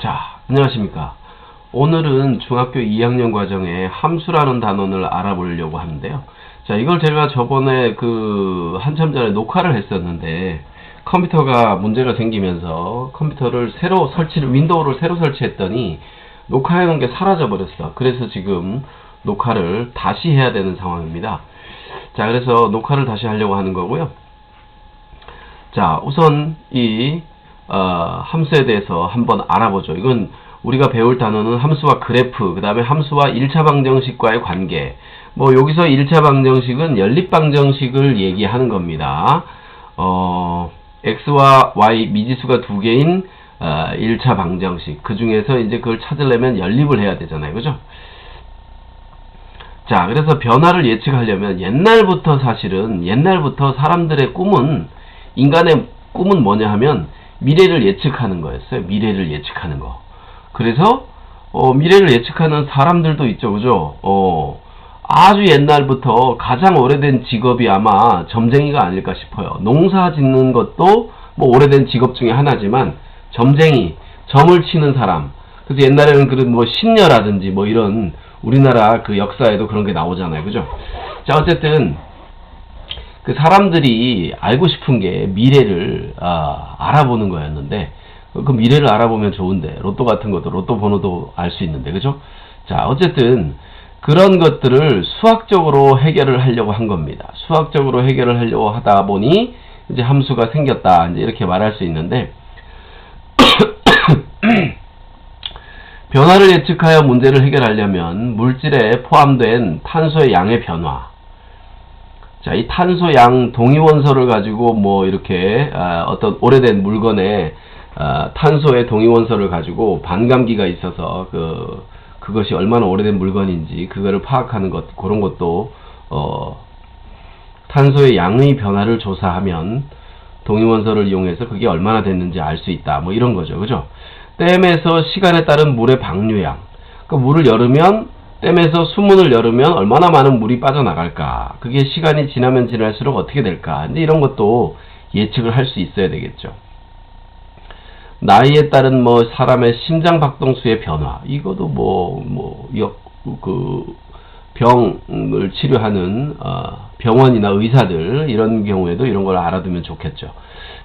자, 안녕하십니까. 오늘은 중학교 2학년 과정에 함수라는 단원을 알아보려고 하는데요. 자, 이걸 제가 저번에 한참 전에 녹화를 했었는데 컴퓨터가 문제가 생기면서 컴퓨터를 윈도우를 새로 설치했더니 녹화해 놓은 게 사라져 버렸어. 그래서 지금 녹화를 다시 해야 되는 상황입니다. 자, 그래서 녹화를 다시 하려고 하는 거고요. 자, 우선 함수에 대해서 한번 알아보죠. 이건 우리가 배울 단어는 함수와 그래프, 그 다음에 함수와 1차 방정식과의 관계. 여기서 1차 방정식은 연립방정식을 얘기하는 겁니다. x와 y 미지수가 두 개인 1차 방정식. 그 중에서 이제 그걸 찾으려면 연립을 해야 되잖아요. 그죠? 자, 그래서 변화를 예측하려면 옛날부터 사람들의 인간의 꿈은 뭐냐 하면 미래를 예측하는 거였어요. 미래를 예측하는 거. 그래서 미래를 예측하는 사람들도 있죠. 그죠? 아주 옛날부터 가장 오래된 직업이 아마 점쟁이가 아닐까 싶어요. 농사 짓는 것도 오래된 직업 중에 하나지만 점을 치는 사람. 그래서 옛날에는 신녀라든지 이런 우리나라 역사에도 그런 게 나오잖아요. 그죠? 자, 어쨌든 사람들이 알고 싶은 게 미래를 알아보는 거였는데, 그 미래를 알아보면 좋은데 로또 같은 것도 로또 번호도 알 수 있는데, 그죠? 자, 어쨌든 그런 것들을 수학적으로 해결을 하려고 한 겁니다. 수학적으로 해결을 하려고 하다 보니 이제 함수가 생겼다, 이제 이렇게 말할 수 있는데 변화를 예측하여 문제를 해결하려면 물질에 포함된 탄소의 양의 변화. 자, 이 탄소 양 동위원소를 가지고 이렇게 어떤 오래된 물건에 탄소의 동위원소를 가지고 반감기가 있어서 그것이 얼마나 오래된 물건인지 그거를 파악하는 것, 그런 것도 탄소의 양의 변화를 조사하면 동위원소를 이용해서 그게 얼마나 됐는지 알 수 있다. 이런 거죠. 그죠? 댐에서 시간에 따른 물의 방류량. 물을 열으면 댐에서 수문을 열으면 얼마나 많은 물이 빠져나갈까? 그게 시간이 지나면 지날수록 어떻게 될까? 근데 이런 것도 예측을 할 수 있어야 되겠죠. 나이에 따른 사람의 심장 박동수의 변화. 이것도 병을 치료하는 병원이나 의사들 이런 경우에도 이런 걸 알아두면 좋겠죠.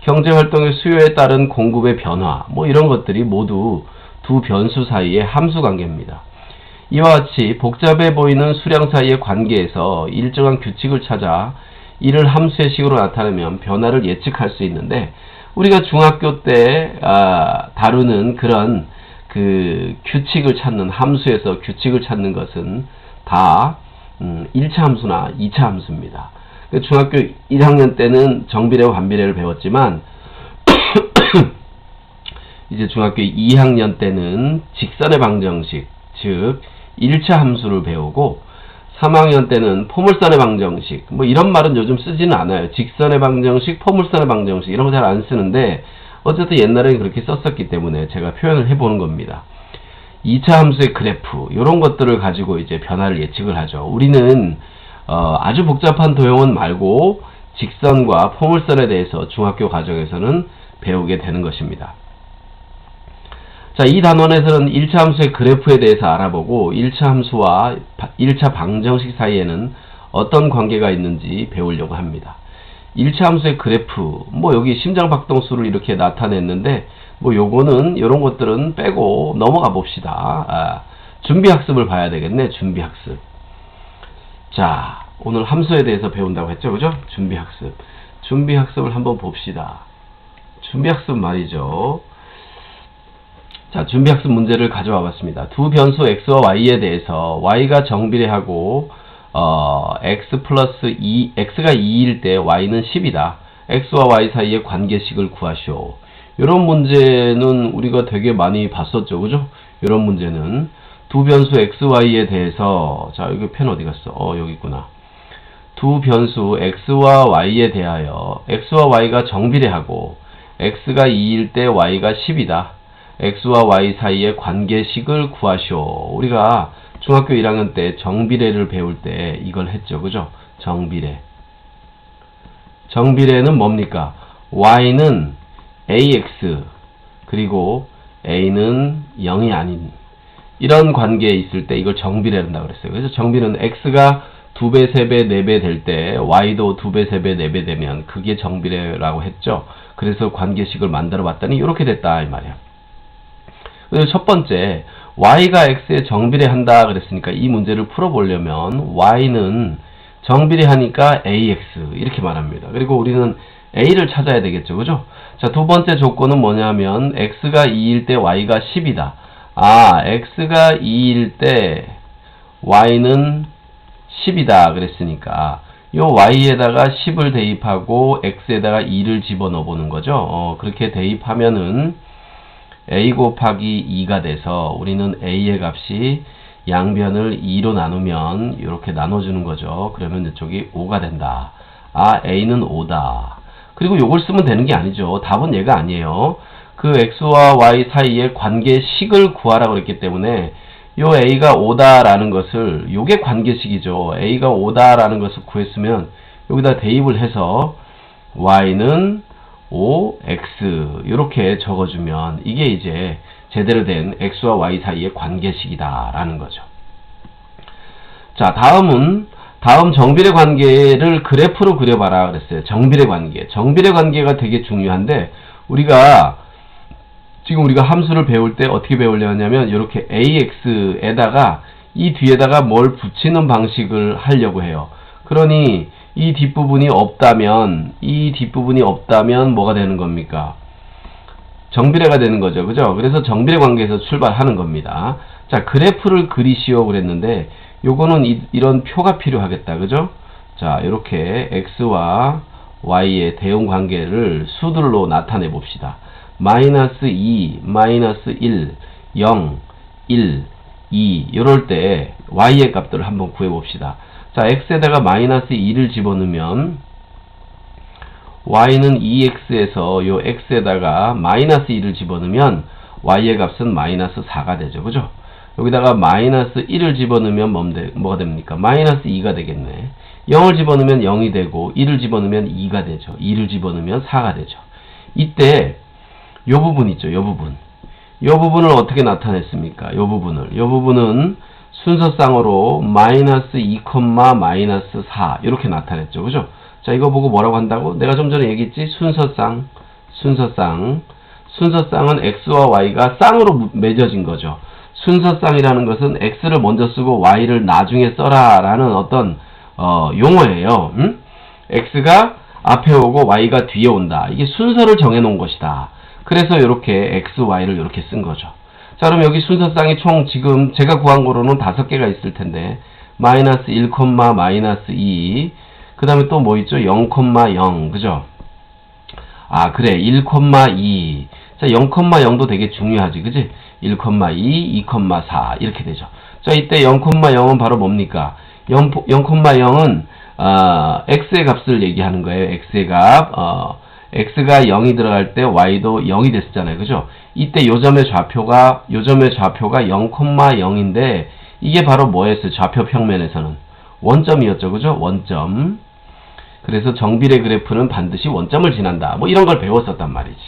경제활동의 수요에 따른 공급의 변화. 이런 것들이 모두 두 변수 사이의 함수 관계입니다. 이와 같이 복잡해 보이는 수량 사이의 관계에서 일정한 규칙을 찾아 이를 함수의 식으로 나타내면 변화를 예측할 수 있는데, 우리가 중학교 때 다루는 그런 규칙을 찾는 함수에서 규칙을 찾는 것은 다 1차 함수나 2차 함수입니다. 중학교 1학년 때는 정비례와 반비례를 배웠지만 이제 중학교 2학년 때는 직선의 방정식, 즉 1차 함수를 배우고, 3학년 때는 포물선의 방정식, 이런 말은 요즘 쓰지는 않아요. 직선의 방정식, 포물선의 방정식 이런 거 잘 안 쓰는데 어쨌든 옛날에는 그렇게 썼었기 때문에 제가 표현을 해보는 겁니다. 2차 함수의 그래프, 이런 것들을 가지고 이제 변화를 예측을 하죠. 우리는 아주 복잡한 도형은 말고 직선과 포물선에 대해서 중학교 과정에서는 배우게 되는 것입니다. 자, 이 단원에서는 1차 함수의 그래프에 대해서 알아보고 1차 함수와 1차 방정식 사이에는 어떤 관계가 있는지 배우려고 합니다. 1차 함수의 그래프, 여기 심장박동수를 이렇게 나타냈는데 요거는 이런 것들은 빼고 넘어가 봅시다. 준비학습을 봐야 되겠네. 준비학습. 자, 오늘 함수에 대해서 배운다고 했죠. 그죠? 준비학습. 준비학습을 한번 봅시다. 준비학습 말이죠. 자, 준비학습 문제를 가져와 봤습니다. 두 변수 x와 y에 대해서 y가 정비례하고 x 플러스 2, x가 2일 때 y는 10이다. x와 y 사이의 관계식을 구하시오. 이런 문제는 우리가 되게 많이 봤었죠. 그죠? 이런 문제는 두 변수 x, y에 대해서, 자, 여기 펜 어디 갔어? 여기 있구나. 두 변수 x와 y에 대하여 x와 y가 정비례하고 x가 2일 때 y가 10이다. x와 y 사이의 관계식을 구하시오. 우리가 중학교 1학년 때 정비례를 배울 때 이걸 했죠. 그죠? 정비례. 정비례는 뭡니까? y는 ax, 그리고 a는 0이 아닌 이런 관계에 있을 때 이걸 정비례 한다고 그랬어요. 그래서 정비는 x가 2배, 3배, 4배 될 때 y도 2배, 3배, 4배 되면 그게 정비례라고 했죠. 그래서 관계식을 만들어 봤더니 이렇게 됐다 이 말이야. 그래서 첫 번째 y가 x에 정비례 한다 그랬으니까 이 문제를 풀어보려면 y는 정비례 하니까 ax 이렇게 말합니다. 그리고 우리는 a를 찾아야 되겠죠. 그죠? 자, 두 번째 조건은 뭐냐면 x가 2일 때 y가 10이다. 아, x가 2일 때 y는 10이다 그랬으니까 요 y에다가 10을 대입하고 x에다가 2를 집어넣어 보는 거죠. 그렇게 대입하면은 a 곱하기 2가 돼서 우리는 a의 값이 양변을 2로 나누면 이렇게 나눠주는 거죠. 그러면 이쪽이 5가 된다. 아, a는 5다. 그리고 요걸 쓰면 되는 게 아니죠. 답은 얘가 아니에요. 그 x와 y 사이의 관계식을 구하라고 그랬기 때문에 요 a가 5다라는 것을 요게 관계식이죠. a가 5다라는 것을 구했으면 여기다 대입을 해서 y는 5x 이렇게 적어주면 이게 이제 제대로 된 x와 y 사이의 관계식이다 라는 거죠. 자, 다음 정비례 관계를 그래프로 그려봐라 그랬어요. 정비례 관계가 되게 중요한데 지금 우리가 함수를 배울 때 어떻게 배우려냐면 이렇게 ax에다가 이 뒤에다가 뭘 붙이는 방식을 하려고 해요. 그러니 이 뒷부분이 없다면 뭐가 되는 겁니까? 정비례가 되는 거죠. 그죠? 그래서 정비례 관계에서 출발하는 겁니다. 자, 그래프를 그리시오 그랬는데 요거는 이런 표가 필요하겠다. 그죠? 자, 이렇게 x와 y의 대응 관계를 수들로 나타내 봅시다. 마이너스 2, 마이너스 1, 0, 1, 2 이럴 때 y의 값들을 한번 구해 봅시다. 자, x에다가 마이너스 2를 집어넣으면 y는 2x에서 요 x에다가 마이너스 2를 집어넣으면 y의 값은 마이너스 4가 되죠. 그죠? 여기다가 마이너스 1을 집어넣으면 뭐가 됩니까? 마이너스 2가 되겠네. 0을 집어넣으면 0이 되고 1을 집어넣으면 2가 되죠. 2를 집어넣으면 4가 되죠. 이때 요 부분 있죠. 요 부분을 어떻게 나타냈습니까? 요 부분은 순서쌍으로 마이너스 2, 마이너스 4 이렇게 나타냈죠. 그죠? 자, 이거 보고 뭐라고 한다고? 내가 좀 전에 얘기했지? 순서쌍은 x와 y가 쌍으로 맺어진 거죠. 순서쌍이라는 것은 x를 먼저 쓰고 y를 나중에 써라 라는 어떤 용어예요. x가 앞에 오고 y가 뒤에 온다. 이게 순서를 정해 놓은 것이다. 그래서 이렇게 x, y를 이렇게 쓴 거죠. 자, 그럼 여기 순서쌍이 총 지금 제가 구한 거로는 5개가 있을 텐데 마이너스 1, 마이너스 2 그 다음에 또 뭐 있죠? 0, 0 그죠? 아, 그래 1, 2 자, 0, 0도 되게 중요하지 그지? 1, 2, 2, 4 이렇게 되죠. 자, 이때 0, 0은 바로 뭡니까? 0, 0은 x의 값을 얘기하는 거예요. x의 값 x가 0이 들어갈 때 y도 0이 됐었잖아요. 그죠? 이때 요점의 좌표가 0,0인데 이게 바로 뭐였어요? 좌표 평면에서는 원점이었죠. 그죠? 원점. 그래서 정비례 그래프는 반드시 원점을 지난다. 뭐 이런 걸 배웠었단 말이지.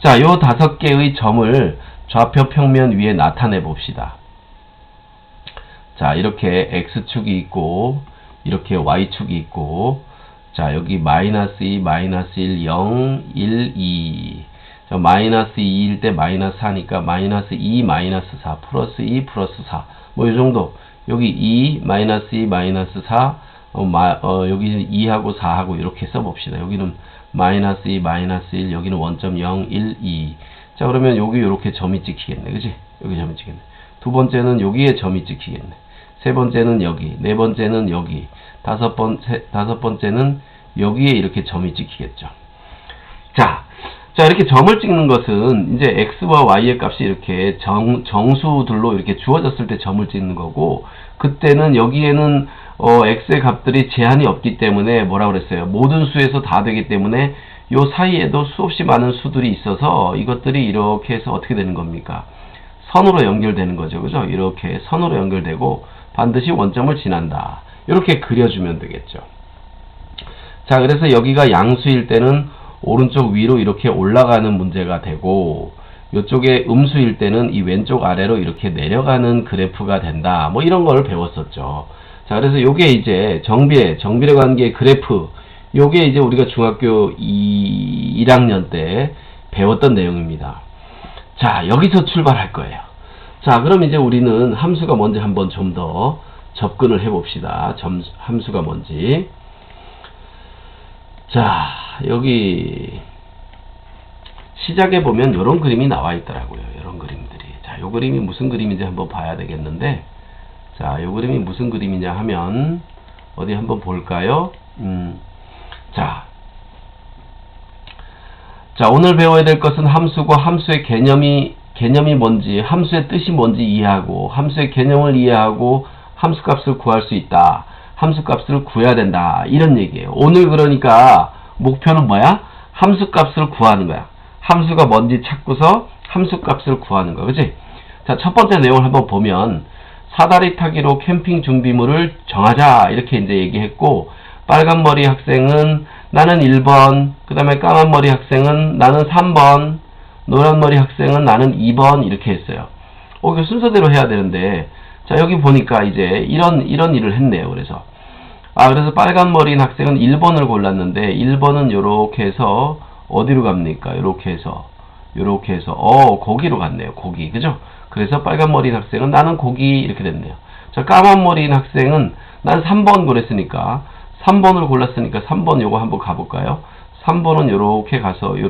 자, 요 5개의 점을 좌표 평면 위에 나타내 봅시다. 자, 이렇게 x축이 있고 이렇게 y축이 있고 자, 여기 마이너스 2, 마이너스 1, 0, 1, 2 자, 마이너스 2일 때 마이너스 4니까 마이너스 2, 마이너스 4 플러스 2, 플러스 4 뭐 이 정도. 여기 2, 마이너스 2, 마이너스 4 여기는 2하고 4하고 이렇게 써봅시다. 여기는 마이너스 2, 마이너스 1 여기는 원점 0, 1, 2 자, 그러면 여기 이렇게 점이 찍히겠네. 그지? 여기 점이 찍히겠네. 두 번째는 여기에 점이 찍히겠네. 세 번째는 여기, 네 번째는 여기, 다섯 번째는 여기에 이렇게 점이 찍히겠죠. 자, 이렇게 점을 찍는 것은 이제 x와 y의 값이 이렇게 정수들로 이렇게 주어졌을 때 점을 찍는 거고, 그때는 여기에는 x의 값들이 제한이 없기 때문에 뭐라 그랬어요? 모든 수에서 다 되기 때문에 요 사이에도 수없이 많은 수들이 있어서 이것들이 이렇게 해서 어떻게 되는 겁니까? 선으로 연결되는 거죠. 그죠? 이렇게 선으로 연결되고 반드시 원점을 지난다. 이렇게 그려주면 되겠죠. 자, 그래서 여기가 양수일 때는 오른쪽 위로 이렇게 올라가는 문제가 되고, 요쪽에 음수일 때는 이 왼쪽 아래로 이렇게 내려가는 그래프가 된다. 뭐 이런 걸 배웠었죠. 자, 그래서 요게 이제 정비례 관계 그래프, 요게 이제 우리가 중학교 1학년 때 배웠던 내용입니다. 자, 여기서 출발할 거예요. 자, 그럼 이제 우리는 함수가 뭔지 한번 좀 더 접근을 해 봅시다. 함수가 뭔지. 자, 여기 시작에 보면 이런 그림이 나와 있더라고요. 이런 그림들이. 자, 요 그림이 무슨 그림인지 한번 봐야 되겠는데, 자, 요 그림이 무슨 그림이냐 하면 어디 한번 볼까요? 자, 오늘 배워야 될 것은 함수고, 함수의 개념이 뭔지, 함수의 뜻이 뭔지 이해하고, 함수의 개념을 이해하고 함수값을 구할 수 있다. 함수값을 구해야 된다. 이런 얘기예요. 오늘 그러니까 목표는 뭐야? 함수값을 구하는 거야. 함수가 뭔지 찾고서 함수값을 구하는 거야. 그치? 자, 첫 번째 내용을 한번 보면, 사다리 타기로 캠핑 준비물을 정하자. 이렇게 이제 얘기했고, 빨간머리 학생은 나는 1번, 그 다음에 까만머리 학생은 나는 3번, 노란머리 학생은 나는 2번, 이렇게 했어요. 이거 순서대로 해야 되는데, 자, 여기 보니까 이제 이런 일을 했네요. 그래서 빨간머리 학생은 1번을 골랐는데, 1번은 요렇게 해서 어디로 갑니까? 요렇게 해서 거기로 갔네요. 거기. 그죠? 그래서 빨간머리 학생은 나는 거기, 이렇게 됐네요. 자, 까만머리 학생은 난 3번 그랬으니까 3번을 골랐으니까 3번 요거 한번 가볼까요? 3번은 요렇게 가서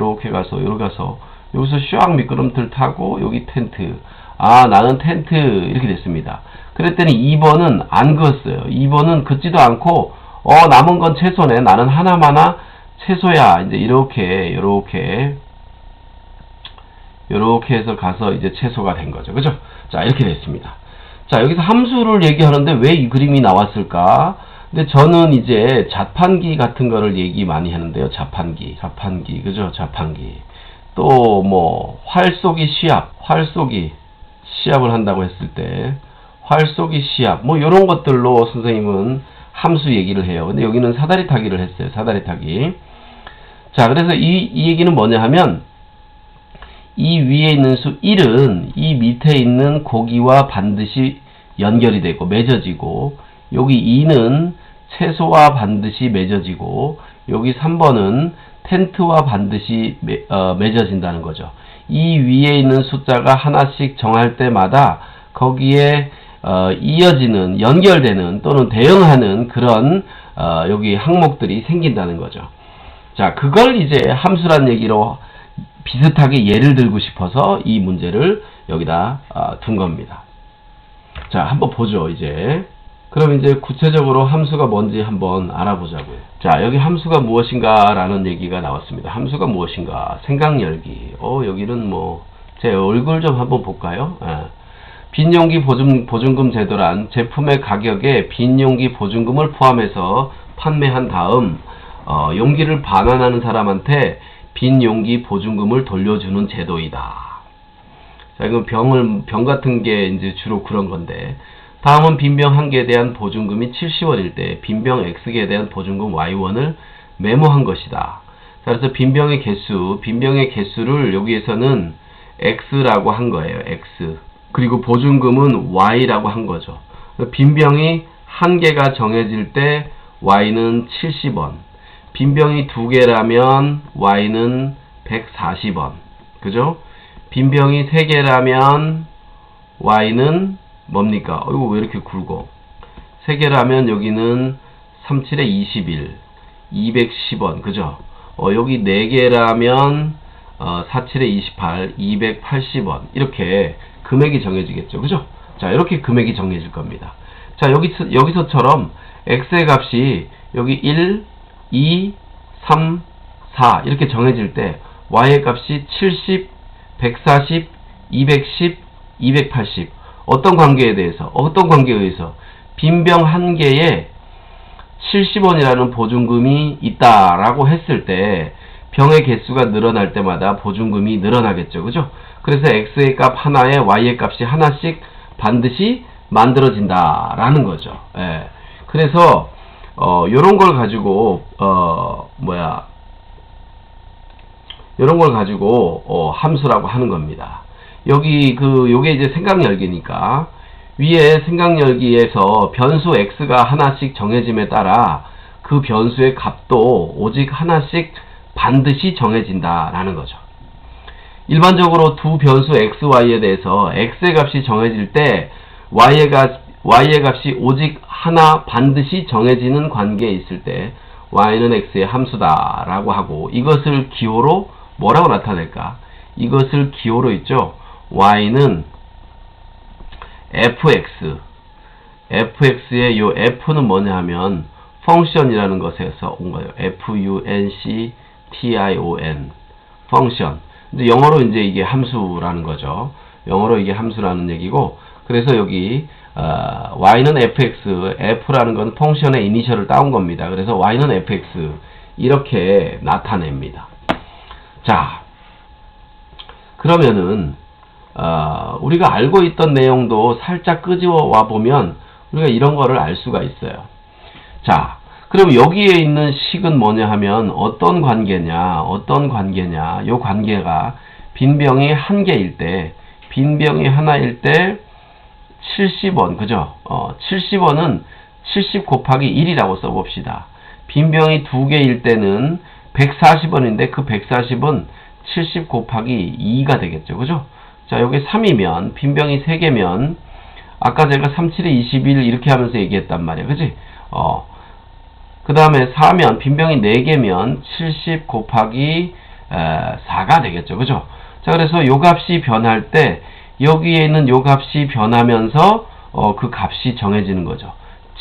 여기서 슈악 미끄럼틀 타고 여기 텐트. 아, 나는 텐트, 이렇게 됐습니다. 그랬더니 2번은 안 그었어요. 2번은 긋지도 않고 남은 건 채소네. 나는 하나마나 채소야. 이제 이렇게 해서 가서 이제 채소가 된 거죠. 그죠? 자, 이렇게 됐습니다. 자, 여기서 함수를 얘기하는데 왜 이 그림이 나왔을까? 근데 저는 이제 자판기 같은 거를 얘기 많이 하는데요. 자판기. 그죠? 자판기. 또 뭐 활쏘기 시합을 한다고 했을 때 활쏘기 시합, 뭐 요런 것들로 선생님은 함수 얘기를 해요. 근데 여기는 사다리 타기를 했어요. 사다리 타기. 자, 그래서 이 얘기는 뭐냐 하면, 이 위에 있는 수 1은 이 밑에 있는 고기와 반드시 연결이 되고 맺어지고, 여기 2는 채소와 반드시 맺어지고, 여기 3번은 텐트와 반드시 맺어진다는 거죠. 이 위에 있는 숫자가 하나씩 정할 때마다 거기에 이어지는, 연결되는 또는 대응하는 그런 여기 항목들이 생긴다는 거죠. 자, 그걸 이제 함수란 얘기로 비슷하게 예를 들고 싶어서 이 문제를 여기다 둔 겁니다. 자, 한번 보죠, 이제. 그럼 이제 구체적으로 함수가 뭔지 한번 알아보자고요. 자, 여기 함수가 무엇인가 라는 얘기가 나왔습니다. 함수가 무엇인가? 생각 열기. 여기는 뭐, 제 얼굴 좀 한번 볼까요? 빈용기 보증금 제도란 제품의 가격에 빈용기 보증금을 포함해서 판매한 다음, 용기를 반환하는 사람한테 빈용기 보증금을 돌려주는 제도이다. 자, 이건 병 같은 게 이제 주로 그런 건데, 다음은 빈병 1개에 대한 보증금이 70원일 때 빈병 X개에 대한 보증금 Y원을 메모한 것이다. 자, 그래서 빈병의 개수를 여기에서는 X라고 한 거예요. X. 그리고 보증금은 Y라고 한 거죠. 빈병이 1개가 정해질 때 Y는 70원. 빈병이 2개라면 Y는 140원. 그죠? 빈병이 3개라면 Y는 뭡니까? 이거 왜 이렇게 굵어? 3개라면 여기는 37에 21, 210원. 그죠? 여기 4개라면 47에 28, 280원. 이렇게 금액이 정해지겠죠. 그죠? 자, 이렇게 금액이 정해질 겁니다. 자, 여기서처럼 X의 값이 여기 1, 2, 3, 4 이렇게 정해질 때 Y의 값이 70, 140, 210, 280. 어떤 관계에 의해서 빈병 1개에 70원이라는 보증금이 있다라고 했을 때 병의 개수가 늘어날 때마다 보증금이 늘어나겠죠. 그죠? 그래서 X의 값 하나에 Y의 값이 하나씩 반드시 만들어진다라는 거죠. 예. 그래서 요런 걸 가지고 이런 걸 가지고 함수라고 하는 겁니다. 여기 요게 이제 생각열기니까 위에 생각열기에서 변수 x가 하나씩 정해짐에 따라 그 변수의 값도 오직 하나씩 반드시 정해진다라는 거죠. 일반적으로 두 변수 x, y에 대해서 x의 값이 정해질 때 y의 값이 오직 하나 반드시 정해지는 관계에 있을 때 y는 x의 함수다라고 하고, 이것을 기호로 뭐라고 나타낼까? 이것을 기호로 있죠. y는 fx의 요 f는 뭐냐 하면 펑션이라는 것에서 온 거예요. function 펑션. 이제 영어로 이제 이게 함수라는 거죠. 영어로 이게 함수라는 얘기고, 그래서 여기 y는 fx, f라는 건 펑션의 이니셜을 따온 겁니다. 그래서 y는 fx 이렇게 나타냅니다. 자, 그러면은 우리가 알고 있던 내용도 살짝 끄집어 와 보면 우리가 이런 거를 알 수가 있어요. 자, 그럼 여기에 있는 식은 뭐냐 하면 어떤 관계냐? 요 관계가 빈병이 한 개일 때, 빈병이 하나일 때 70원, 그죠? 70원은 70 곱하기 1이라고 써봅시다. 빈병이 두 개일 때는 140원인데 그 140은 70 곱하기 2가 되겠죠, 그죠? 자, 여기 3이면, 빈병이 3개면, 아까 제가 3, 7에 21 이렇게 하면서 얘기했단 말이야, 그지? 그 다음에 4면, 빈병이 4개면 70 곱하기 4가 되겠죠, 그죠? 자, 그래서 요 값이 변할 때 여기에 있는 요 값이 변하면서 그 값이 정해지는 거죠.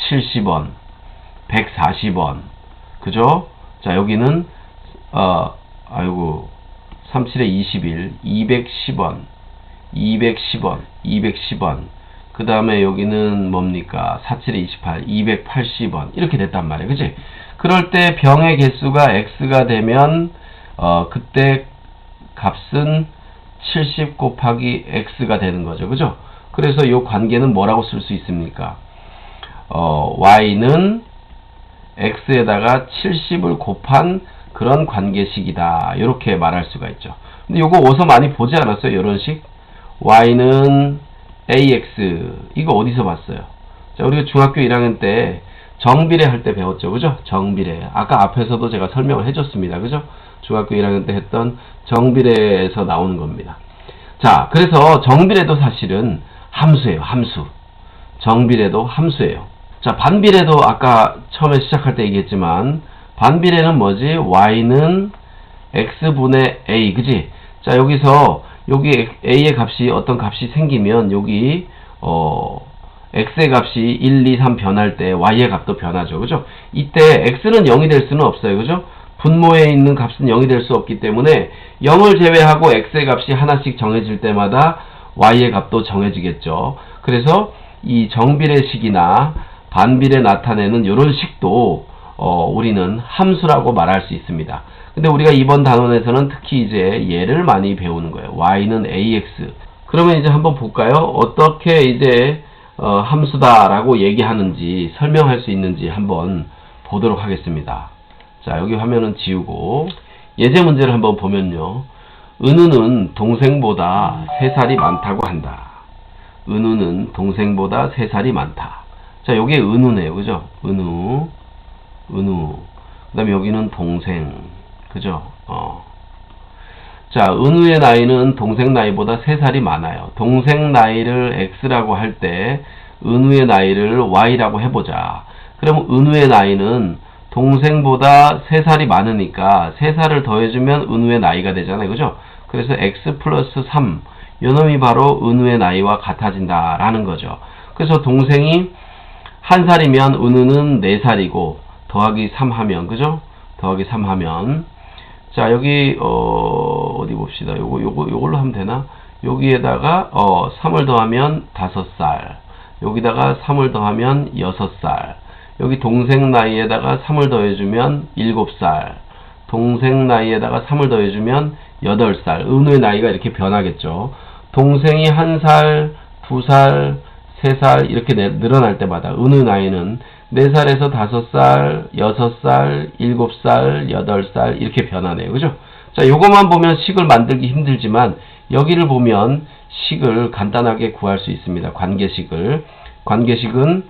70원, 140원, 그죠? 자, 여기는 3, 7에 21, 210원, 210원, 그 다음에 여기는 뭡니까? 4, 7에 28, 280원. 이렇게 됐단 말이에요. 그치? 그럴 때 병의 개수가 x가 되면, 그때 값은 70 곱하기 x가 되는 거죠. 그죠? 그래서 이 관계는 뭐라고 쓸 수 있습니까? y는 x에다가 70을 곱한 그런 관계식이다. 이렇게 말할 수가 있죠. 근데 요거 어디서 많이 보지 않았어요? 이런 식? y는 ax. 이거 어디서 봤어요? 자, 우리가 중학교 1학년 때 정비례 할 때 배웠죠. 그죠? 정비례. 아까 앞에서도 제가 설명을 해줬습니다. 그죠? 중학교 1학년 때 했던 정비례에서 나오는 겁니다. 자, 그래서 정비례도 사실은 함수예요. 함수. 정비례도 함수예요. 자, 반비례도 아까 처음에 시작할 때 얘기했지만 반비례는 뭐지? y는 x분의 a. 그지? 자, 여기서 여기 a의 값이 어떤 값이 생기면 여기 x의 값이 1, 2, 3 변할 때 y의 값도 변하죠. 그죠? 이때 x는 0이 될 수는 없어요. 그죠? 분모에 있는 값은 0이 될 수 없기 때문에 0을 제외하고 x의 값이 하나씩 정해질 때마다 y의 값도 정해지겠죠. 그래서 이 정비례식이나 반비례 나타내는 이런 식도 우리는 함수라고 말할 수 있습니다. 근데 우리가 이번 단원에서는 특히 이제 얘를 많이 배우는 거예요. y는 ax. 그러면 이제 한번 볼까요? 어떻게 이제 함수다라고 얘기하는지 설명할 수 있는지 한번 보도록 하겠습니다. 자, 여기 화면은 지우고 예제 문제를 한번 보면요. 은우는 동생보다 3살이 많다고 한다. 은우는 동생보다 3살이 많다. 자, 여기 은우네요. 그죠? 은우. 그 다음에 여기는 동생. 그죠? 자, 은우의 나이는 동생 나이보다 3살이 많아요. 동생 나이를 x라고 할 때 은우의 나이를 y라고 해보자. 그럼 은우의 나이는 동생보다 3살이 많으니까 3살을 더해주면 은우의 나이가 되잖아요. 그죠? 그래서 x 플러스 3 요놈이 바로 은우의 나이와 같아진다 라는 거죠. 그래서 동생이 1살이면 은우는 4살이고 더하기 3 하면, 그죠? 더하기 3 하면, 자, 여기 어디 봅시다. 요걸로 하면 되나? 여기에다가 3을 더하면 5살, 여기다가 3을 더하면 6살, 여기 동생 나이에다가 3을 더해주면 7살, 동생 나이에다가 3을 더해주면 8살. 은우의 나이가 이렇게 변하겠죠. 동생이 1살, 2살, 3살 이렇게 늘어날 때마다 은우의 나이는 4살에서 5살, 6살, 7살, 8살 이렇게 변하네요. 그죠? 자, 요것만 보면 식을 만들기 힘들지만 여기를 보면 식을 간단하게 구할 수 있습니다. 관계식을. 관계식은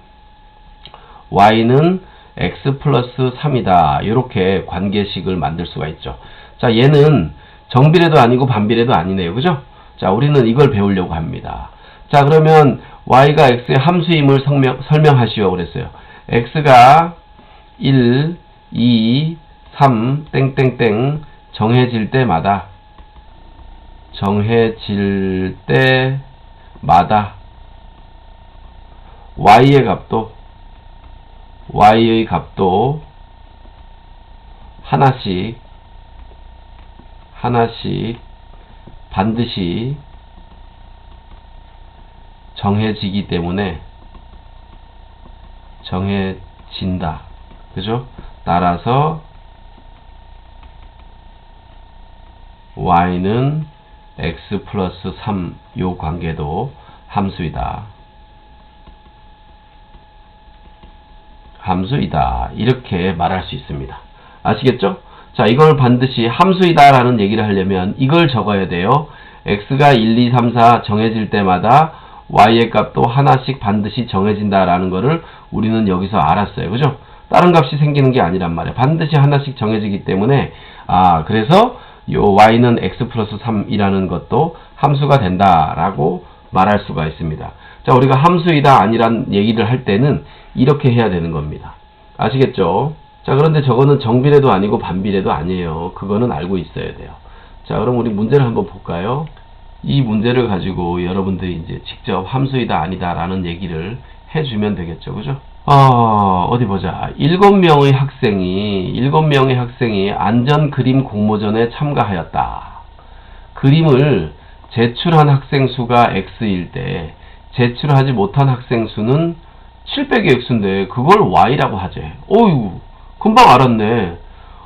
y는 x 플러스 3이다. 이렇게 관계식을 만들 수가 있죠. 자, 얘는 정비례도 아니고 반비례도 아니네요. 그죠? 자, 우리는 이걸 배우려고 합니다. 자, 그러면 y가 x의 함수임을 설명하시오 그랬어요. x가 1, 2, 3, 땡땡땡 정해질 때마다 y의 값도 하나씩 반드시 정해지기 때문에 정해진다. 그죠? 따라서 y는 x 플러스 3 요 관계도 함수이다. 이렇게 말할 수 있습니다. 아시겠죠? 자, 이걸 반드시 함수이다 라는 얘기를 하려면 이걸 적어야 돼요. x가 1, 2, 3, 4 정해질 때마다 y의 값도 하나씩 반드시 정해진다 라는 거를 우리는 여기서 알았어요. 그죠? 다른 값이 생기는 게 아니란 말이에요. 반드시 하나씩 정해지기 때문에 그래서 요 y는 x 플러스 3이라는 것도 함수가 된다라고 말할 수가 있습니다. 자, 우리가 함수이다 아니란 얘기를 할 때는 이렇게 해야 되는 겁니다. 아시겠죠? 자, 그런데 저거는 정비례도 아니고 반비례도 아니에요. 그거는 알고 있어야 돼요. 자, 그럼 우리 문제를 한번 볼까요? 이 문제를 가지고 여러분들이 이제 직접 함수이다 아니다 라는 얘기를 해주면 되겠죠. 그죠? 어디 보자. 7명의 학생이 안전 그림 공모전에 참가하였다. 그림을 제출한 학생 수가 x일 때 제출하지 못한 학생 수는 7 빼기 x인데 그걸 y라고 하재. 어이구, 금방 알았네.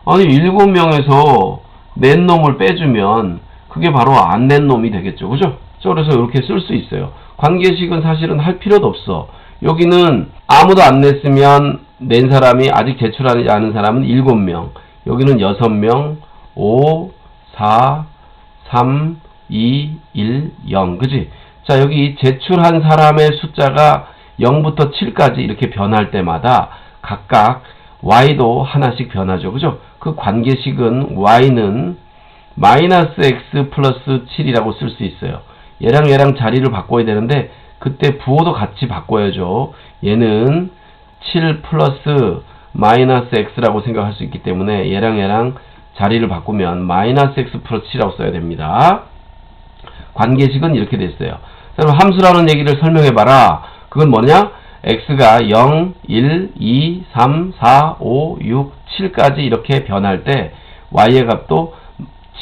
아니, 7명에서 낸 놈을 빼주면 그게 바로 안 낸 놈이 되겠죠. 그죠? 그래서 이렇게 쓸 수 있어요. 관계식은 사실은 할 필요도 없어. 여기는 아무도 안 냈으면 낸 사람이 아직 제출하지 않은 사람은 7명. 여기는 6명. 5, 4, 3, 2, 1, 0. 그지? 자, 여기 제출한 사람의 숫자가 0부터 7까지 이렇게 변할 때마다 각각 y도 하나씩 변하죠. 그죠? 그 관계식은 y는 마이너스 x 플러스 7이라고 쓸 수 있어요. 얘랑 자리를 바꿔야 되는데 그때 부호도 같이 바꿔야죠. 얘는 7 플러스 마이너스 x라고 생각할 수 있기 때문에 얘랑 자리를 바꾸면 마이너스 x 플러스 7이라고 써야 됩니다. 관계식은 이렇게 됐어요. 그럼 함수라는 얘기를 설명해봐라. 그건 뭐냐? x가 0, 1, 2, 3, 4, 5, 6, 7까지 이렇게 변할 때 y의 값도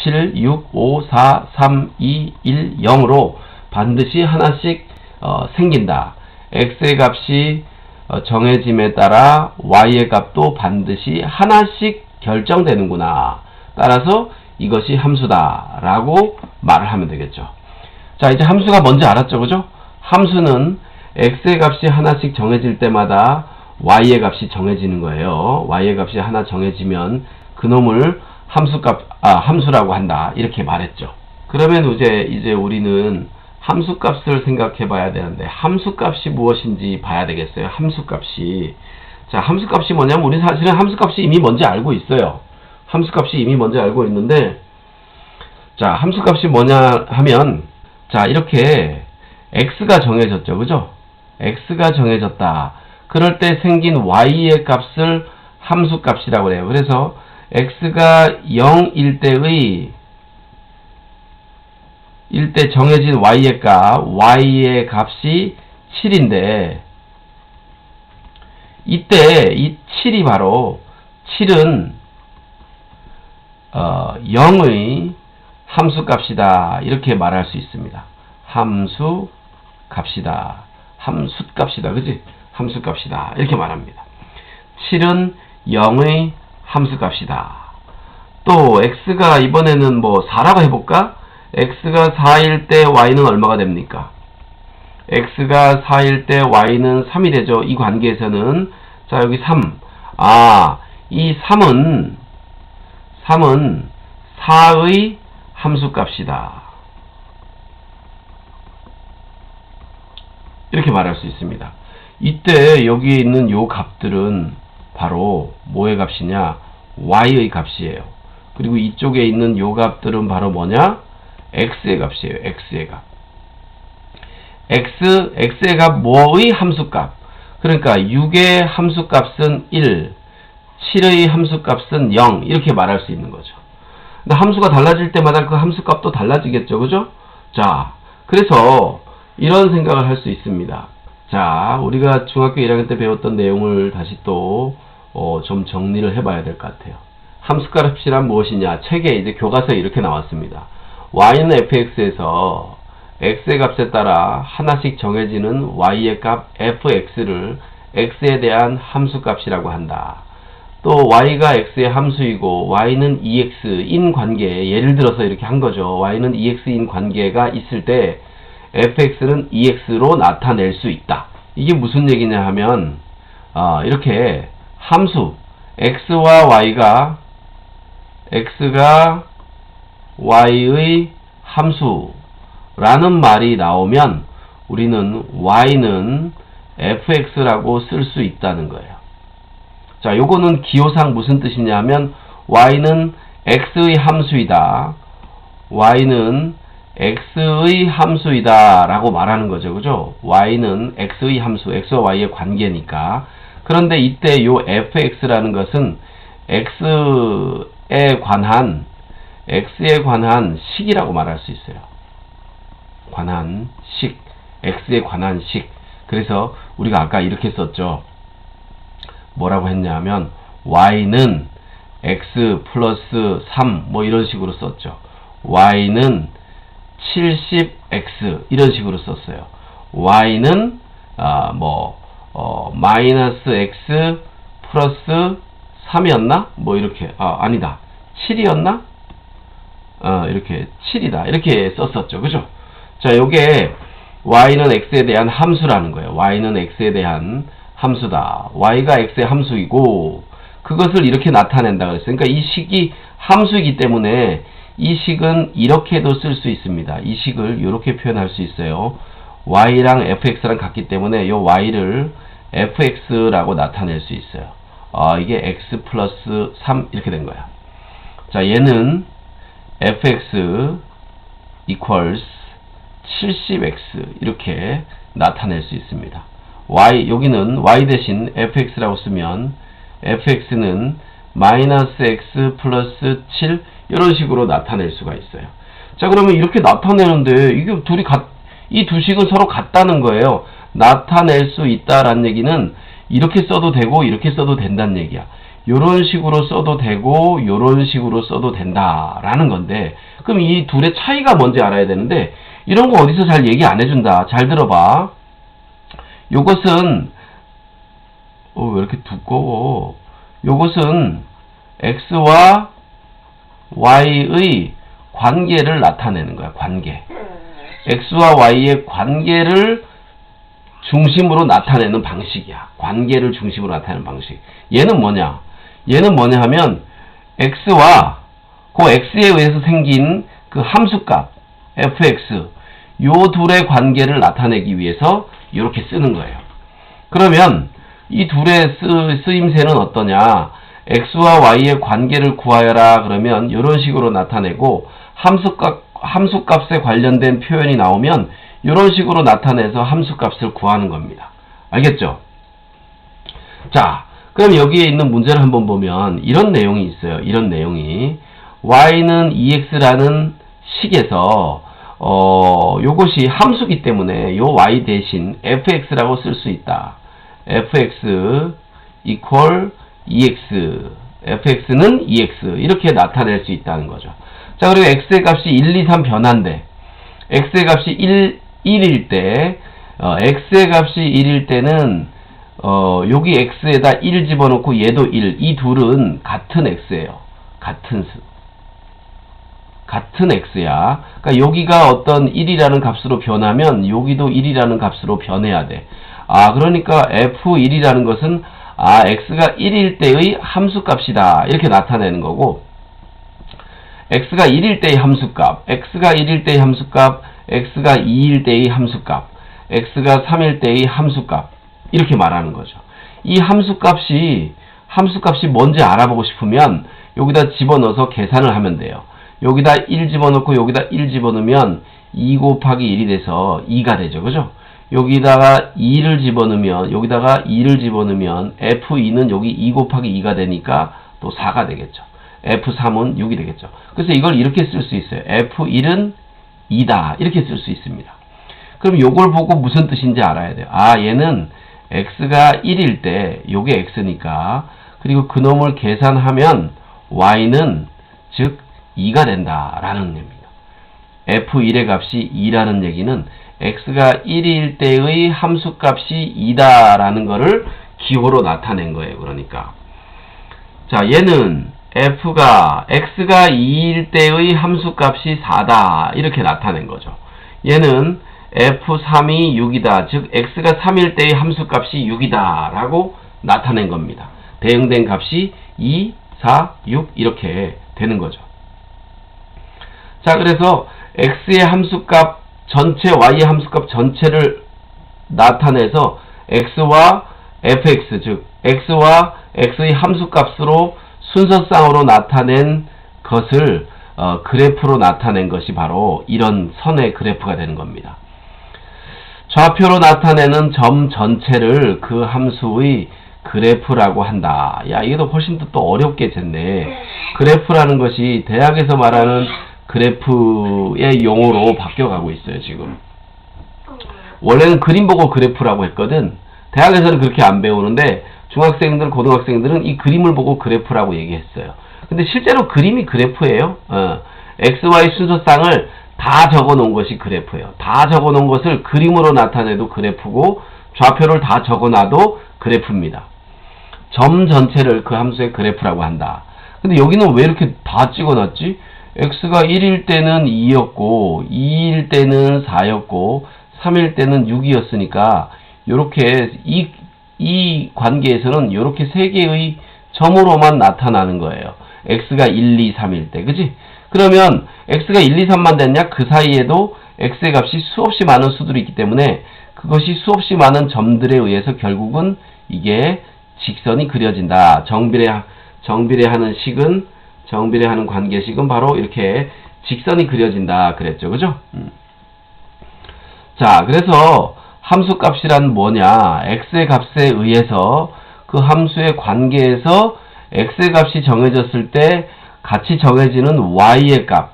7, 6, 5, 4, 3, 2, 1, 0으로 반드시 하나씩 생긴다. x의 값이 정해짐에 따라 y의 값도 반드시 하나씩 결정되는구나. 따라서 이것이 함수다 라고 말을 하면 되겠죠. 자, 이제 함수가 뭔지 알았죠. 그죠? 함수는 x의 값이 하나씩 정해질 때마다 y의 값이 정해지는 거예요. y의 값이 하나 정해지면 그놈을 함수라고 한다. 이렇게 말했죠. 그러면 이제 우리는 함수값을 생각해 봐야 되는데 함수값이 무엇인지 봐야 되겠어요. 함수값이. 자, 함수값이 뭐냐면 우리 사실은 함수값이 이미 뭔지 알고 있어요. 함수값이 이미 뭔지 알고 있는데, 자, 함수값이 뭐냐 하면, 자, 이렇게 x가 정해졌죠. 그죠? x가 정해졌다. 그럴 때 생긴 y의 값을 함수값이라고 해요. 그래서 x가 0일 때 정해진 y의 값이 7인데, 이때 이 7이 바로 7은 0의 함수값이다. 이렇게 말할 수 있습니다. 함수값이다. 함수값이다. 그지? 함수값이다. 이렇게 말합니다. 7은 0의 함수값이다. 또 x가 이번에는 뭐 4라고 해볼까? x가 4일 때 y는 얼마가 됩니까? x가 4일 때 y는 3이 되죠. 이 관계에서는. 자, 여기 3. 이 3은 4의 함수값이다. 이렇게 말할 수 있습니다. 이때 여기에 있는 요 값들은 바로 뭐의 값이냐? y의 값이에요. 그리고 이쪽에 있는 요 값들은 바로 뭐냐? x의 값이에요. x의 값. x의 값 뭐의 함수값? 그러니까 6의 함수값은 1, 7의 함수값은 0 이렇게 말할 수 있는 거죠. 근데 함수가 달라질 때마다 그 함수값도 달라지겠죠. 그죠? 자, 그래서 이런 생각을 할 수 있습니다. 자, 우리가 중학교 1학년 때 배웠던 내용을 다시 또 좀 정리를 해봐야 될 것 같아요. 함수값이란 무엇이냐? 책에 이제 교과서에 이렇게 나왔습니다. y는 fx에서 x의 값에 따라 하나씩 정해지는 y의 값 fx를 x에 대한 함수값이라고 한다. 또 y가 x의 함수이고 y는 ex인 관계, 예를 들어서 이렇게 한 거죠. y는 ex인 관계가 있을 때 fx는 ex로 나타낼 수 있다. 이게 무슨 얘기냐 하면 이렇게 함수 x와 y가 x가 y의 함수라는 말이 나오면 우리는 y는 fx라고 쓸 수 있다는 거예요. 자, 요거는 기호상 무슨 뜻이냐면 y는 x의 함수이다. y는 x의 함수이다 라고 말하는 거죠. 그죠? y는 x의 함수, x와 y의 관계니까. 그런데 이때 요 fx라는 것은 x에 관한 식이라고 말할 수 있어요. 관한 식, x에 관한 식. 그래서 우리가 아까 이렇게 썼죠. 뭐라고 했냐면 y는 x 플러스 3 뭐 이런 식으로 썼죠. y는 70x 이런 식으로 썼어요. y는 마이너스 x 플러스 3이었나? 뭐 이렇게 아니다 7이었나? 이렇게 7이다 이렇게 썼었죠. 그죠? 자, 요게 y는 x에 대한 함수라는 거예요. y는 x에 대한 함수다. y가 x의 함수이고 그것을 이렇게 나타낸다 그랬어요. 그러니까 이 식이 함수이기 때문에 이 식은 이렇게도 쓸 수 있습니다. 이 식을 이렇게 표현할 수 있어요. y랑 fx랑 같기 때문에 이 y를 fx라고 나타낼 수 있어요. 이게 x 플러스 3 이렇게 된 거야. 자, 얘는 fx equals 70x 이렇게 나타낼 수 있습니다. 여기는 y 대신 fx라고 쓰면 fx는 마이너스 x 플러스 7 이런 식으로 나타낼 수가 있어요. 자, 그러면 이렇게 나타내는데 이게 이 두 식은 서로 같다는 거예요. 나타낼 수 있다라는 얘기는 이렇게 써도 되고 이렇게 써도 된다는 얘기야. 요런 식으로 써도 되고 요런 식으로 써도 된다라는 건데, 그럼 이 둘의 차이가 뭔지 알아야 되는데 이런 거 어디서 잘 얘기 안 해준다. 잘 들어봐. 요것은 왜 이렇게 두꺼워? 요것은 x와 y의 관계를 나타내는 거야. 관계. x와 y의 관계를 중심으로 나타내는 방식이야. 관계를 중심으로 나타내는 방식. 얘는 뭐냐? 얘는 뭐냐 하면 x와 그 x에 의해서 생긴 그 함수값 fx 요 둘의 관계를 나타내기 위해서 이렇게 쓰는 거예요. 그러면 이 둘의 쓰임새는 어떠냐? x와 y의 관계를 구하여라 그러면 이런 식으로 나타내고, 함수값에 관련된 표현이 나오면 이런 식으로 나타내서 함수값을 구하는 겁니다. 알겠죠? 자, 그럼 여기에 있는 문제를 한번 보면 이런 내용이 있어요. 이런 내용이 y는 ex라는 식에서 요것이 함수기 때문에 요 y 대신 fx라고 쓸 수 있다. fx equal ex, fx는 ex 이렇게 나타낼 수 있다는 거죠. 자, 그리고 x의 값이 1, 2, 3 변화인데 x의 값이 1일 때 x의 값이 1일 때는 여기 x에다 1 집어넣고 얘도 1, 이 둘은 같은 x예요. 같은 x야. 그러니까 여기가 어떤 1이라는 값으로 변하면 여기도 1이라는 값으로 변해야 돼. 그러니까 f1이라는 것은 x가 1일 때의 함수값이다 이렇게 나타내는 거고, x가 1일 때의 함수값, x가 1일 때의 함수값, x가 2일 때의 함수값, x가 3일 때의 함수값, 이렇게 말하는 거죠. 이 함수값이 뭔지 알아보고 싶으면 여기다 집어넣어서 계산을 하면 돼요. 여기다 1 집어넣고 여기다 1 집어넣으면 2 곱하기 1이 돼서 2가 되죠. 그죠? 여기다가 2를 집어넣으면 F2는 여기 2 곱하기 2가 되니까 또 4가 되겠죠. F3은 6이 되겠죠. 그래서 이걸 이렇게 쓸 수 있어요. F1은 2다. 이렇게 쓸 수 있습니다. 그럼 요걸 보고 무슨 뜻인지 알아야 돼요. 아, 얘는 x가 1일 때 요게 x니까, 그리고 그놈을 계산하면 y는 즉 2가 된다라는 얘기입니다. f1의 값이 2라는 얘기는 x가 1일 때의 함수값이 2다라는 거를 기호로 나타낸 거예요. 그러니까 자, 얘는 x가 2일 때의 함수값이 4다 이렇게 나타낸 거죠. 얘는 f3이 6이다. 즉 x가 3일 때의 함수값이 6이다 라고 나타낸 겁니다. 대응된 값이 2, 4, 6 이렇게 되는 거죠. 자, 그래서 x의 함수값 전체, y의 함수값 전체를 나타내서 x와 fx, 즉 x와 x의 함수값으로 순서쌍으로 나타낸 것을 그래프로 나타낸 것이 바로 이런 선의 그래프가 되는 겁니다. 좌표로 나타내는 점 전체를 그 함수의 그래프라고 한다. 야, 이게 더 훨씬 더 또 어렵게 됐네. 그래프라는 것이 대학에서 말하는 그래프의 용어로 바뀌어가고 있어요, 지금. 원래는 그림 보고 그래프라고 했거든. 대학에서는 그렇게 안 배우는데 중학생들, 고등학생들은 이 그림을 보고 그래프라고 얘기했어요. 근데 실제로 그림이 그래프예요. x, y 순서쌍을 다 적어 놓은 것이 그래프예요. 다 적어 놓은 것을 그림으로 나타내도 그래프고, 좌표를 다 적어 놔도 그래프입니다. 점 전체를 그 함수의 그래프라고 한다. 근데 여기는 왜 이렇게 다 찍어 놨지? x가 1일 때는 2였고 2일 때는 4였고 3일 때는 6이었으니까 요렇게 이 관계에서는 요렇게 세 개의 점으로만 나타나는 거예요. x가 1, 2, 3일 때. 그지? 그러면 x가 1, 2, 3만 됐냐? 그 사이에도 x의 값이 수없이 많은 수들이 있기 때문에 그것이 수없이 많은 점들에 의해서 결국은 이게 직선이 그려진다. 정비례하는 식은, 정비례하는 관계식은 바로 이렇게 직선이 그려진다 그랬죠. 그죠? 자, 그래서 함수값이란 뭐냐? x의 값에 의해서 그 함수의 관계에서 x의 값이 정해졌을 때 같이 정해지는 y의 값,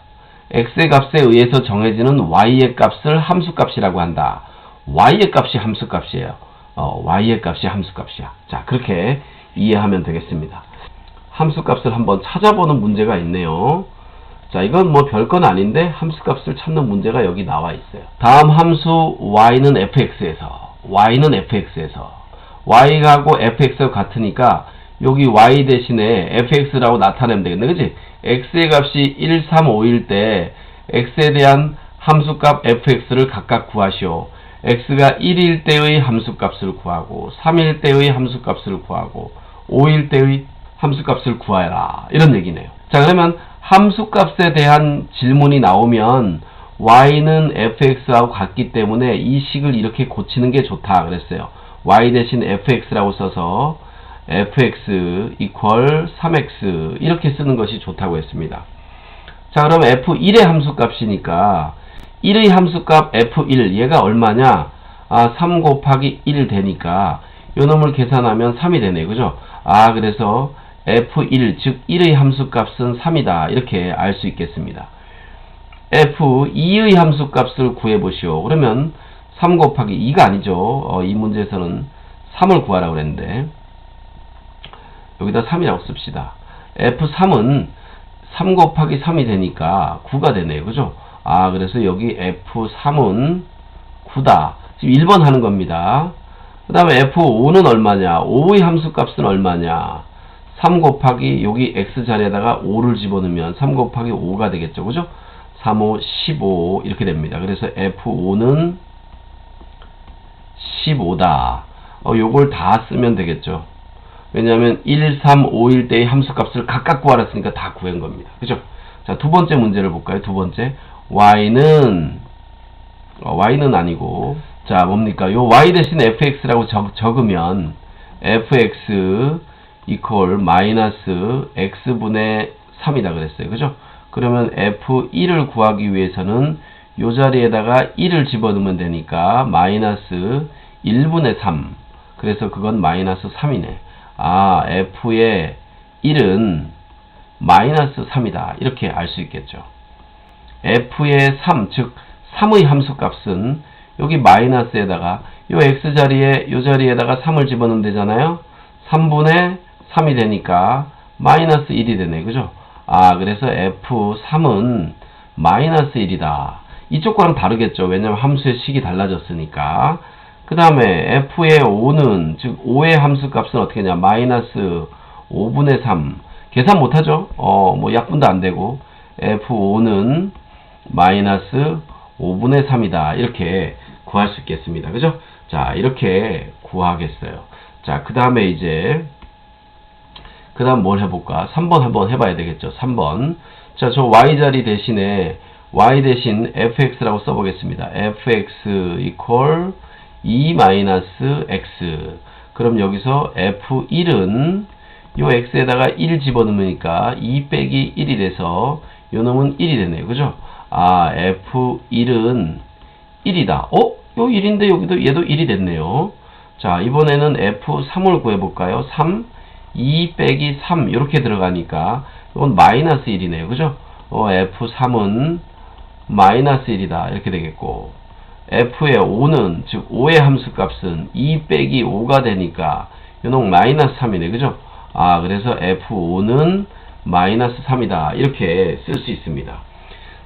x의 값에 의해서 정해지는 y의 값을 함수값이라고 한다. y의 값이 함수값이에요. y의 값이 함수값이야. 자, 그렇게 이해하면 되겠습니다. 함수값을 한번 찾아보는 문제가 있네요. 자, 이건 뭐 별건 아닌데 함수값을 찾는 문제가 여기 나와 있어요. 다음 함수 y는 fx에서 y하고 fx가 같으니까 여기 y 대신에 fx라고 나타내면 되겠네. 그치? x의 값이 1, 3, 5일 때 x에 대한 함수값 fx를 각각 구하시오. x가 1일 때의 함수값을 구하고 3일 때의 함수값을 구하고 5일 때의 함수값을 구하라. 이런 얘기네요. 자, 그러면 함수값에 대한 질문이 나오면 y는 fx하고 같기 때문에 이 식을 이렇게 고치는 게 좋다 그랬어요. y 대신 fx라고 써서 fx equal 3x 이렇게 쓰는 것이 좋다고 했습니다. 자, 그럼 f1의 함수값이니까 1의 함수값 f1 얘가 얼마냐? 3 곱하기 1 되니까 요 놈을 계산하면 3이 되네. 그죠? 그래서 f1 즉 1의 함수값은 3이다. 이렇게 알 수 있겠습니다. f2의 함수값을 구해보시오. 그러면 3 곱하기 2가 아니죠. 이 문제에서는 3을 구하라고 그랬는데 여기다 3이라고 씁시다. f3은 3 곱하기 3이 되니까 9가 되네요. 그죠? 그래서 여기 f3은 9다. 지금 1번 하는 겁니다. 그 다음에 f5는 얼마냐? 5의 함수값은 얼마냐? 3 곱하기 여기 x 자리에다가 5를 집어넣으면 3 곱하기 5가 되겠죠. 그죠? 3, 5, 15 이렇게 됩니다. 그래서 f5는 15다. 요걸 다 쓰면 되겠죠. 왜냐하면 1, 3, 5일 때의 함수값을 각각 구하랬으니까 다 구한 겁니다. 그죠? 자, 두 번째 문제를 볼까요? 두 번째. y는 아니고, 자, 뭡니까? 요 y 대신 fx라고 적으면 fx 이퀄 마이너스 x분의 3이다 그랬어요. 그죠? 그러면 f1을 구하기 위해서는 요 자리에다가 1을 집어넣으면 되니까 마이너스 1분의 3. 그래서 그건 마이너스 3이네. 아, f의 1은 마이너스 3이다. 이렇게 알 수 있겠죠. f의 3, 즉 3의 함수값은 여기 마이너스에다가 요 x 자리에 요 자리에다가 3을 집어넣으면 되잖아요. 3분의 3이 되니까 마이너스 1이 되네. 그죠? 아, 그래서 f3은 마이너스 1이다. 이쪽과는 다르겠죠. 왜냐면 함수의 식이 달라졌으니까. 그 다음에 f의 5는, 즉 5의 함수값은 어떻게 되냐? 마이너스 5분의 3. 계산 못하죠? 뭐 약분도 안 되고 f5는 마이너스 5분의 3이다. 이렇게 구할 수 있겠습니다. 그죠? 자, 이렇게 구하겠어요. 자, 그 다음에 이제 그 다음 뭘 해볼까? 3번 한번 해봐야 되겠죠. 3번. 자, 저 y자리 대신에 y 대신 fx라고 써보겠습니다. fx 이퀄 2-x. 그럼 여기서 f1은 요 x에다가 1 집어넣으니까 2 빼기 1이 돼서 요 놈은 1이 되네요. 그죠? 아, f1은 1이다. 요 1인데 여기도 얘도 1이 됐네요. 자, 이번에는 f3을 구해볼까요? 3, 2 빼기 3 이렇게 들어가니까 이건 마이너스 1이네요. 그죠? f3은 마이너스 1이다. 이렇게 되겠고 f의 5는, 즉 5의 함수값은 2 빼기 5가 되니까 요놈 마이너스 3이네. 그죠? 아, 그래서 f5는 마이너스 3이다. 이렇게 쓸 수 있습니다.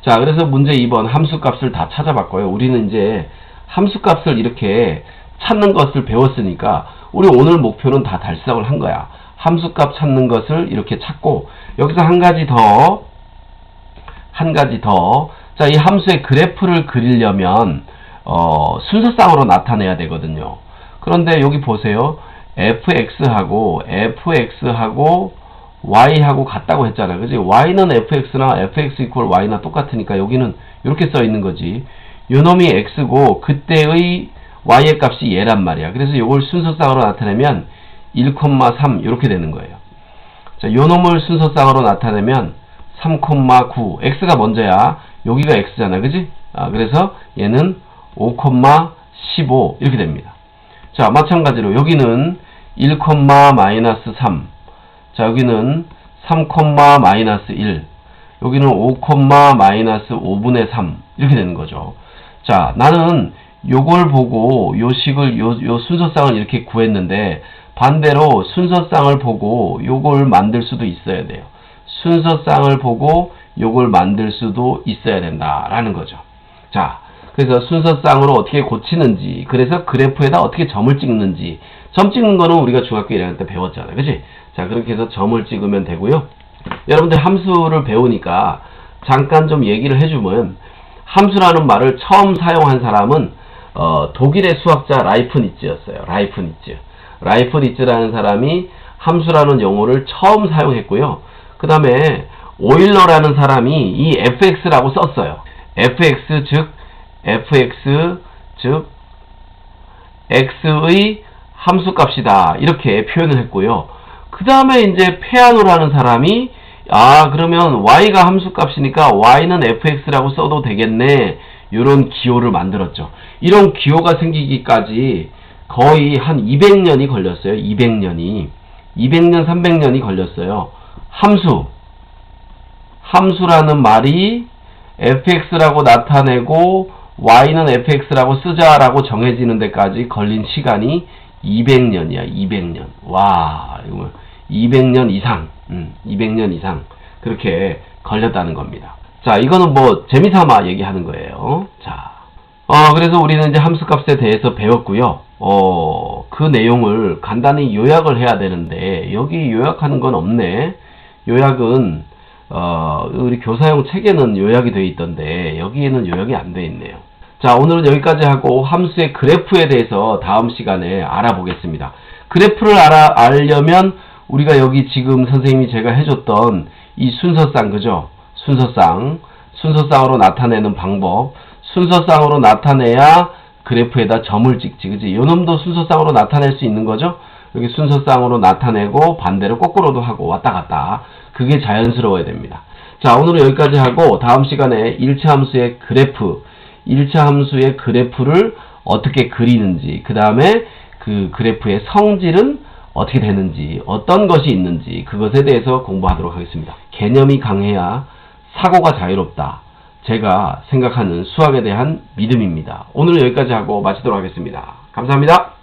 자, 그래서 문제 2번 함수값을 다 찾아봤고요. 우리는 이제 함수값을 이렇게 찾는 것을 배웠으니까 우리 오늘 목표는 다 달성을 한 거야. 함수값 찾는 것을 이렇게 찾고, 여기서 한 가지 더. 자, 이 함수의 그래프를 그리려면 순서상으로 나타내야 되거든요. 그런데 여기 보세요. fx하고 y하고 같다고 했잖아요. 그지? y는 fx나 fx 이퀄 y나 똑같으니까 여기는 이렇게 써 있는 거지. 요 놈이 x고 그때의 y의 값이 얘란 말이야. 그래서 이걸 순서상으로 나타내면 1,3 이렇게 되는 거예요. 자, 요 놈을 순서상으로 나타내면 3,9. x가 먼저야. 여기가 x잖아. 그지? 아, 그래서 얘는 5,15 이렇게 됩니다. 자, 마찬가지로 여기는 1,-3. 자, 여기는 3,-1. 여기는 5,-5분의 3 이렇게 되는 거죠. 자, 나는 요걸 보고 요 식을 요 순서상을 이렇게 구했는데 반대로 순서상을 보고 요걸 만들 수도 있어야 돼요. 순서상을 보고 요걸 만들 수도 있어야 된다라는 거죠. 자, 그래서 순서상으로 어떻게 고치는지, 그래서 그래프에다 어떻게 점을 찍는지. 점 찍는 거는 우리가 중학교 1학년 때 배웠잖아요. 그치? 자, 그렇게 해서 점을 찍으면 되고요. 여러분들 함수를 배우니까 잠깐 좀 얘기를 해주면, 함수라는 말을 처음 사용한 사람은 독일의 수학자 라이프니츠였어요. 라이프니츠라는 사람이 함수라는 용어를 처음 사용했고요. 그 다음에 오일러라는 사람이 이 fx라고 썼어요. fx 즉 x의 함수값이다. 이렇게 표현을 했고요. 그 다음에 이제 페아노라는 사람이 그러면 y가 함수값이니까 y는 fx라고 써도 되겠네. 이런 기호를 만들었죠. 이런 기호가 생기기까지 거의 한 200년이 걸렸어요. 200년, 300년이 걸렸어요. 함수라는 말이 fx라고 나타내고 y는 fx라고 쓰자라고 정해지는 데까지 걸린 시간이 200년이야. 200년. 와, 이거 200년 이상. 200년 이상 그렇게 걸렸다는 겁니다. 자, 이거는 뭐 재미삼아 얘기하는 거예요. 자, 그래서 우리는 이제 함수값에 대해서 배웠고요. 그 내용을 간단히 요약을 해야 되는데 여기 요약하는 건 없네. 요약은 우리 교사용 책에는 요약이 되어 있던데 여기에는 요약이 안 되어 있네요. 자, 오늘은 여기까지 하고 함수의 그래프에 대해서 다음 시간에 알아보겠습니다. 그래프를 알려면 우리가 여기 지금 선생님이 제가 해줬던 이 순서상, 그죠? 순서쌍으로 나타내는 방법, 순서쌍으로 나타내야 그래프에다 점을 찍지, 그지? 요놈도 순서쌍으로 나타낼 수 있는 거죠? 여기 순서쌍으로 나타내고 반대로 거꾸로도 하고 왔다 갔다. 그게 자연스러워야 됩니다. 자, 오늘은 여기까지 하고 다음 시간에 1차 함수의 그래프, 1차 함수의 그래프를 어떻게 그리는지, 그 다음에 그 그래프의 성질은 어떻게 되는지, 어떤 것이 있는지 그것에 대해서 공부하도록 하겠습니다. 개념이 강해야 사고가 자유롭다. 제가 생각하는 수학에 대한 믿음입니다. 오늘 여기까지 하고 마치도록 하겠습니다. 감사합니다.